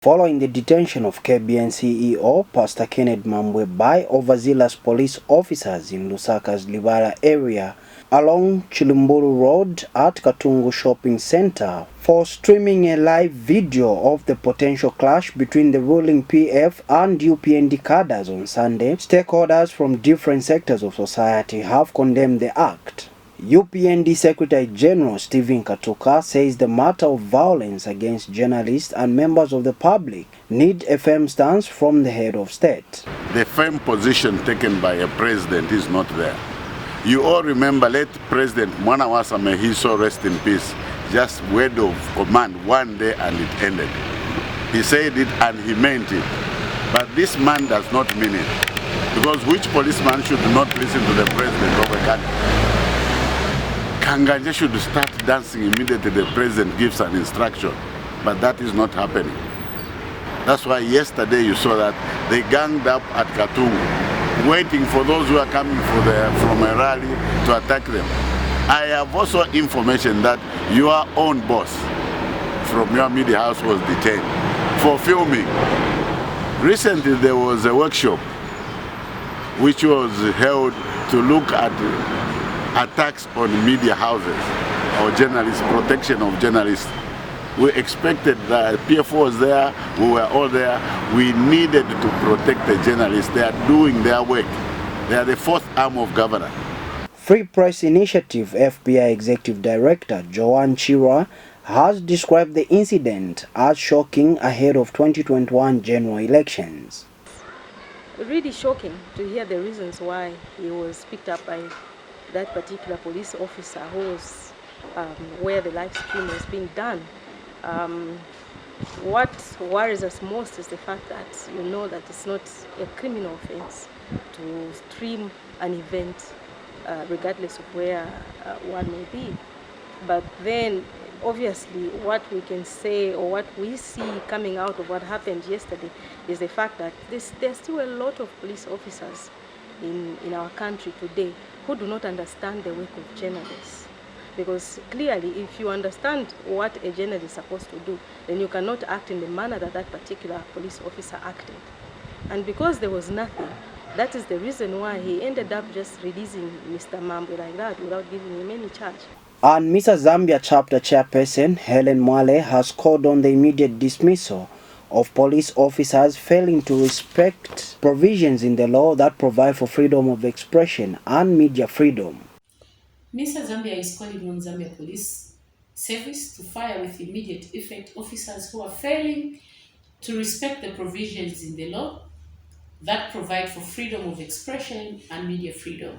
Following the detention of KBN CEO Pastor Kennedy Mambwe by overzealous police officers in Lusaka's Libara area along Chilimburu Road at Katungu Shopping Center for streaming a live video of the potential clash between the ruling PF and UPND cadres on Sunday, stakeholders from different sectors of society have condemned the act. UPND Secretary General Stephen Katungu says the matter of violence against journalists and members of the public need a firm stance from the head of state. The firm position taken by a president is not there. You all remember late President Mwanawasa, may he so rest in peace, just word of command one day and it ended. He said it and he meant it. But this man does not mean it. Because which policeman should not listen to the president of a country? Kanganje should start dancing immediately the president gives an instruction, but that is not happening. That's why yesterday you saw that they ganged up at Katungu, waiting for those who are coming from a rally to attack them. I have also information that your own boss from your media house was detained for filming. Recently there was a workshop which was held to look at attacks on media houses or journalists, protection of journalists. We expected that PF was there, we were all there. We needed to protect the journalists. They are doing their work. They are the fourth arm of government. Free Press Initiative FBI Executive Director Joanne Chira has described the incident as shocking ahead of 2021 general elections. Really shocking to hear the reasons why he was picked up by that particular police officer who was where the live stream was being done. What worries us most is the fact that you know that it's not a criminal offense to stream an event regardless of where one may be. But then obviously what we can say or what we see coming out of what happened yesterday is the fact that there's still a lot of police officers in our country today who do not understand the work of journalists. Because clearly, if you understand what a journalist is supposed to do, then you cannot act in the manner that that particular police officer acted. And because there was nothing, that is the reason why he ended up just releasing Mr. Mambwe like that without giving him any charge. And Mr. Zambia chapter chairperson Helen Mwale has called on the immediate dismissal of police officers failing to respect provisions in the law that provide for freedom of expression and media freedom. Mr. Zambia is calling on Zambia Police Service to fire with immediate effect officers who are failing to respect the provisions in the law that provide for freedom of expression and media freedom.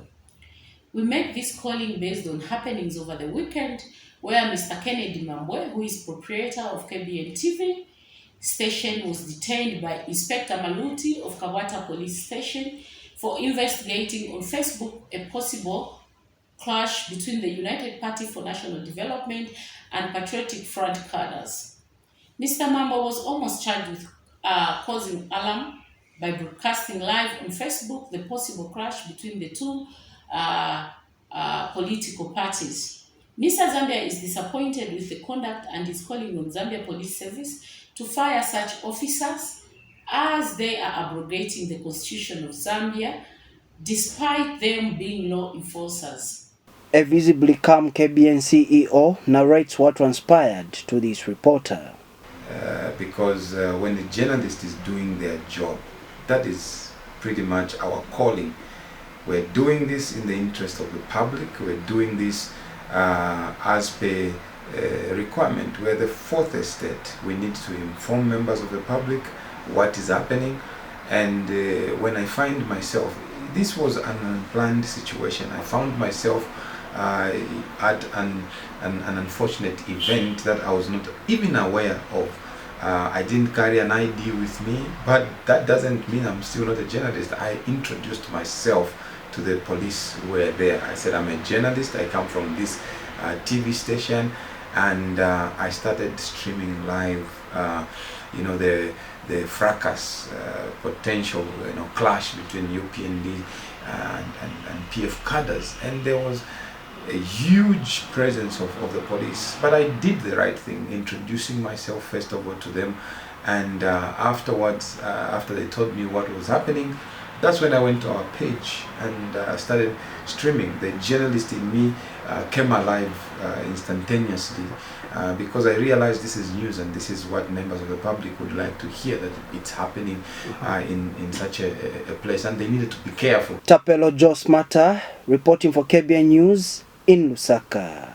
We make this calling based on happenings over the weekend where Mr. Kennedy Mambwe, who is proprietor of KBN TV station, was detained by Inspector Maluti of Kawata Police Station for investigating on Facebook a possible clash between the United Party for National Development and Patriotic Front cadres. Mr. Mambwe was almost charged with causing alarm by broadcasting live on Facebook the possible clash between the two political parties. Mr. Zambia is disappointed with the conduct and is calling on Zambia Police Service to fire such officers as they are abrogating the Constitution of Zambia despite them being law enforcers. A visibly calm KBN CEO narrates what transpired to this reporter. Because when the journalist is doing their job, that is pretty much our calling. We're doing this in the interest of the public. We're doing this as per requirement. We're the fourth estate. We need to inform members of the public what is happening. And when I find myself, this was an unplanned situation. I found myself at an unfortunate event that I was not even aware of. I didn't carry an ID with me, but that doesn't mean I'm still not a journalist. I introduced myself to the police who were there. I said, I'm a journalist, I come from this TV station, and I started streaming live, the fracas, potential, clash between UPND and PF cadres, and there was a huge presence of the police. But I did the right thing, introducing myself first of all to them, And afterwards, after they told me what was happening, that's when I went to our page and started streaming. The journalist in me came alive instantaneously because I realized this is news and this is what members of the public would like to hear, that it's happening in such a place, and they needed to be careful. Tapelo Josmata reporting for KBN News in Lusaka.